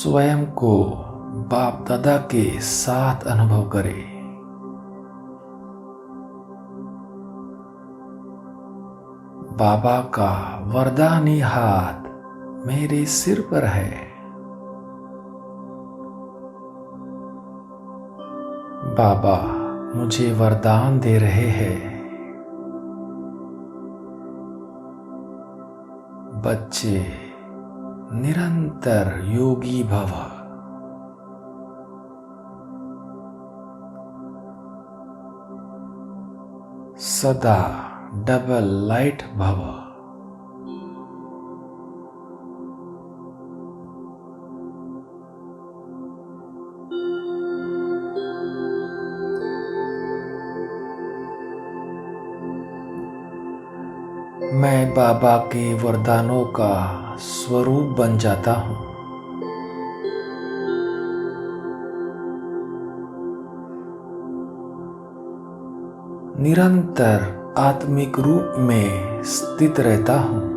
स्वयं को बाप दादा के साथ अनुभव करें। बाबा का वरदानी हाथ मेरे सिर पर है। बाबा मुझे वरदान दे रहे हैं। बच्चे निरंतर योगी भव। सदा डबल लाइट भव। मैं बाबा के वरदानों का स्वरूप बन जाता हूँ। निरंतर आत्मिक रूप में स्थित रहता हूँ।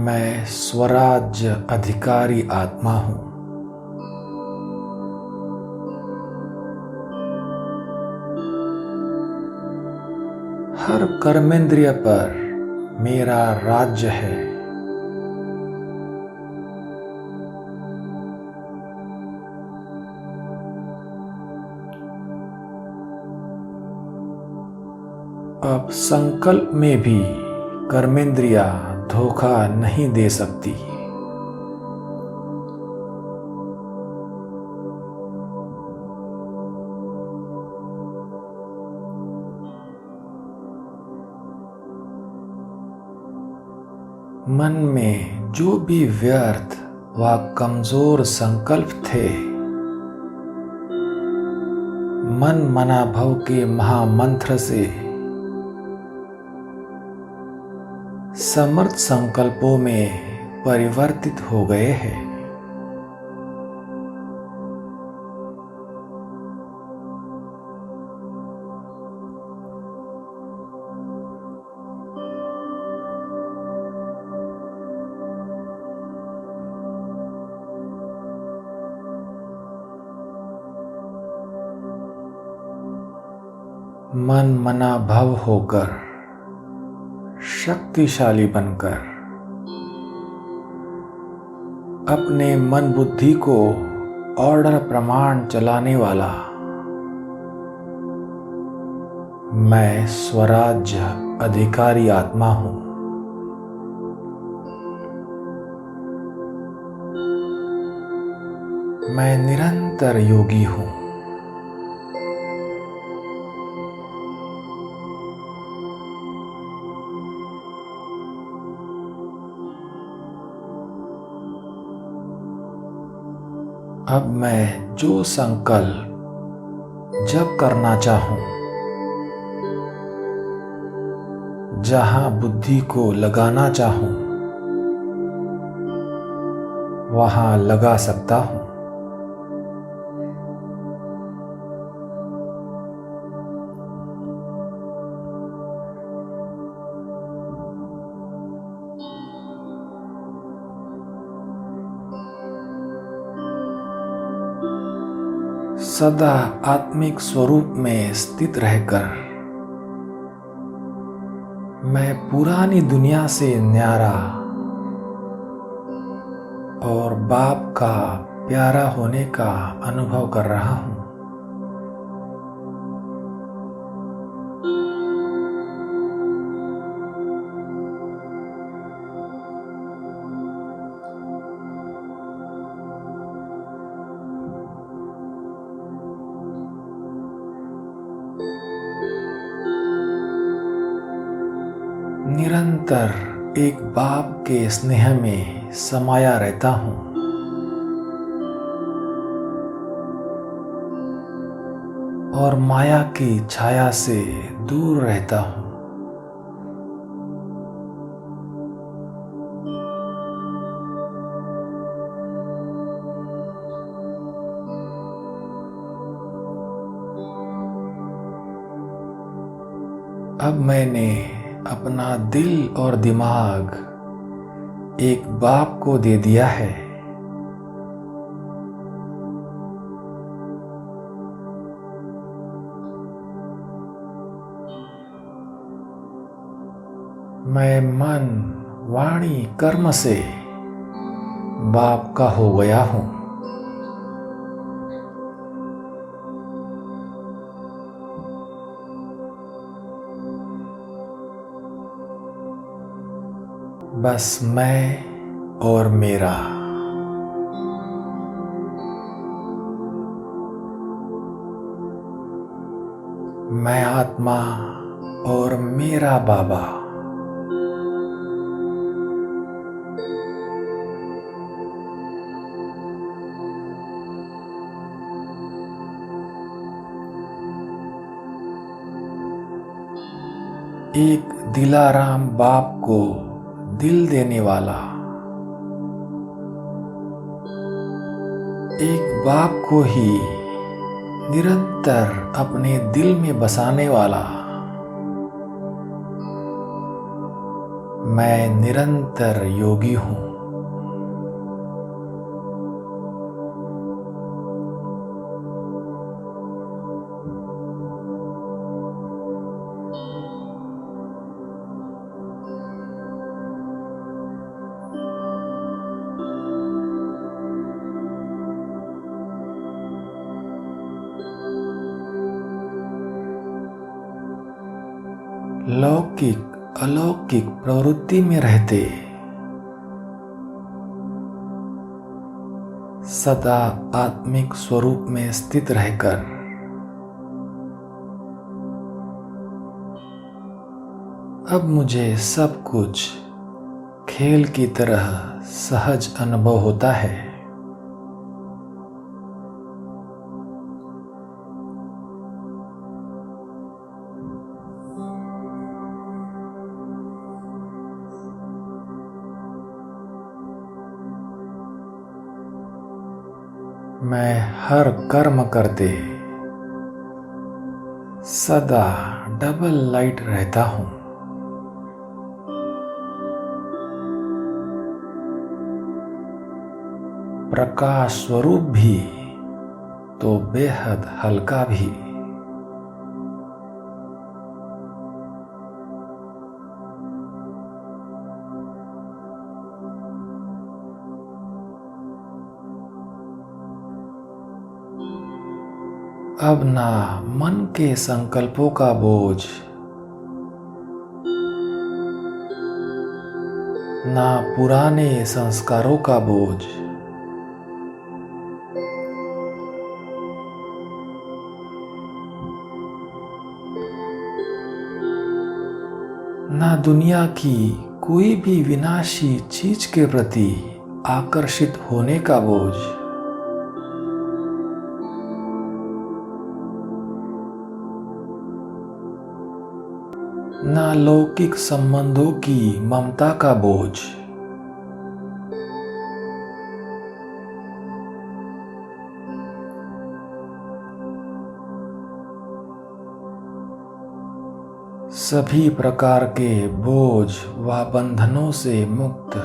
मैं स्वराज्य अधिकारी आत्मा हूँ। हर कर्मेंद्रिय पर मेरा राज्य है। अब संकल्प में भी कर्मेंद्रिया धोखा नहीं दे सकती। मन में जो भी व्यर्थ व कमजोर संकल्प थे, मन मना भव के महामंत्र से समर्थ संकल्पों में परिवर्तित हो गए हैं। मन मना भव होकर, शक्तिशाली बनकर अपने मन बुद्धि को ऑर्डर प्रमाण चलाने वाला मैं स्वराज्य अधिकारी आत्मा हूँ। मैं निरंतर योगी हूँ। अब मैं जो संकल्प जब करना चाहूं, जहां बुद्धि को लगाना चाहूं, वहां लगा सकता हूं। सदा आत्मिक स्वरूप में स्थित रहकर मैं पुरानी दुनिया से न्यारा और बाप का प्यारा होने का अनुभव कर रहा हूँ। निरंतर एक बाप के स्नेह में समाया रहता हूँ। और माया की छाया से दूर रहता हूँ। अब मैंने अपना दिल और दिमाग एक बाप को दे दिया है। मैं मन, वाणी, कर्म से बाप का हो गया हूं। बस मैं और मेरा। मैं आत्मा और मेरा बाबा। एक दिलाराम बाप को दिल देने वाला, एक बाप को ही निरंतर अपने दिल में बसाने वाला। मैं निरंतर योगी हूं। लौकिक अलौकिक प्रवृत्ति में रहते सदा आत्मिक स्वरूप में स्थित रहकर अब मुझे सब कुछ खेल की तरह सहज अनुभव होता है। मैं हर कर्म करते सदा डबल लाइट रहता हूं। प्रकाश स्वरूप भी तो बेहद हल्का भी। अब ना मन के संकल्पों का बोझ, ना पुराने संस्कारों का बोझ, ना दुनिया की कोई भी विनाशी चीज के प्रति आकर्षित होने का बोझ। ना लौकिक संबंधों की ममता का बोझ। सभी प्रकार के बोझ व बंधनों से मुक्त।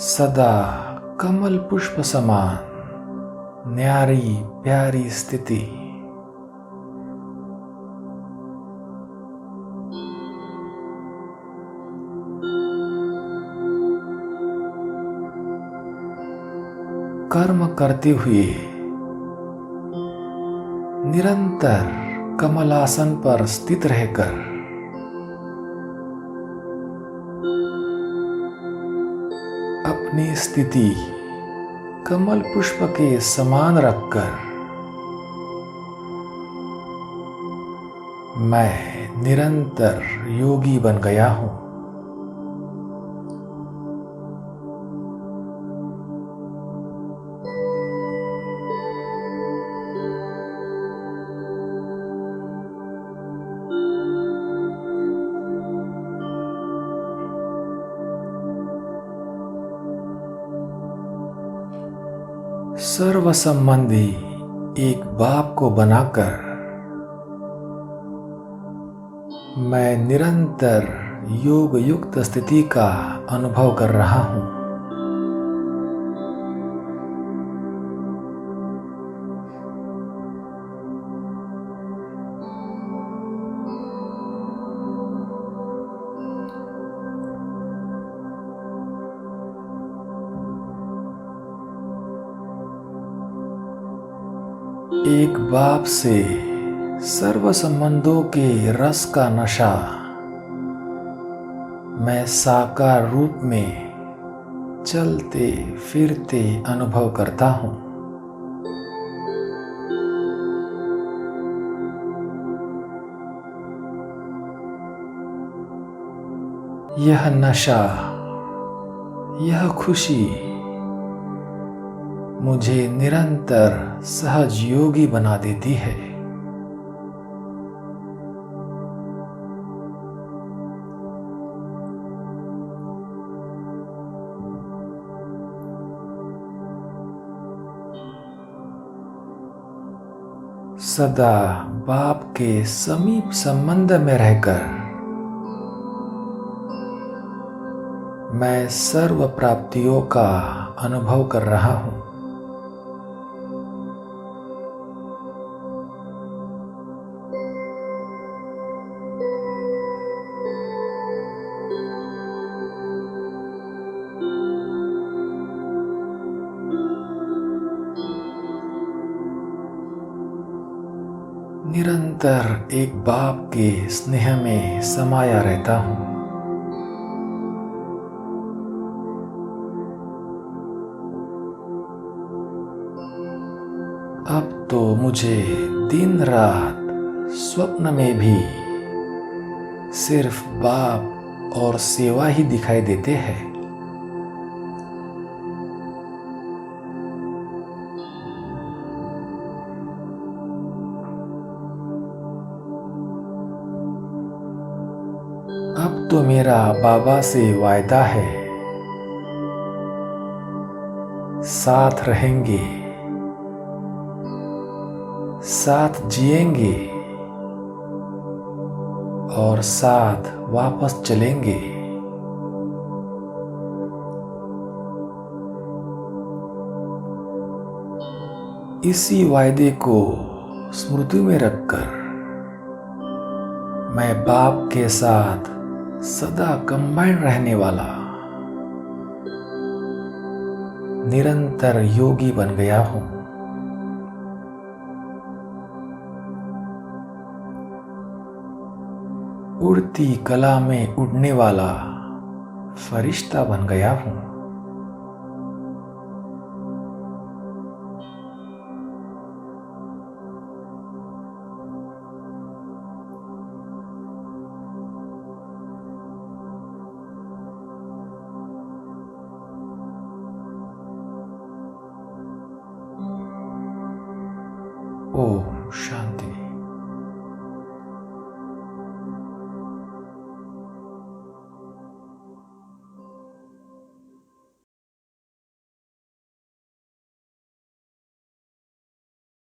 सदा कमल पुष्प समान न्यारी प्यारी स्थिति। कर्म करते हुए निरंतर कमलासन पर स्थित रहकर अपनी स्थिति कमल पुष्प के समान रखकर मैं निरंतर योगी बन गया हूं। सर्व संबंधी एक बाप को बनाकर मैं निरंतर योग युक्त स्थिति का अनुभव कर रहा हूँ। एक बाप से सर्व संबंधों के रस का नशा मैं साकार रूप में चलते फिरते अनुभव करता हूँ। यह नशा, यह खुशी मुझे निरंतर सहज योगी बना देती है। सदा बाप के समीप संबंध में रहकर मैं सर्व प्राप्तियों का अनुभव कर रहा हूँ। निरंतर एक बाप के स्नेह में समाया रहता हूँ। अब तो मुझे दिन रात स्वप्न में भी सिर्फ बाप और सेवा ही दिखाई देते हैं। अब तो मेरा बाबा से वायदा है, साथ रहेंगे, साथ जिएंगे और साथ वापस चलेंगे। इसी वायदे को स्मृति में रखकर मैं बाप के साथ सदा कंबाइन रहने वाला निरंतर योगी बन गया हूँ। उड़ती कला में उड़ने वाला फरिश्ता बन गया हूँ। ओम शांति।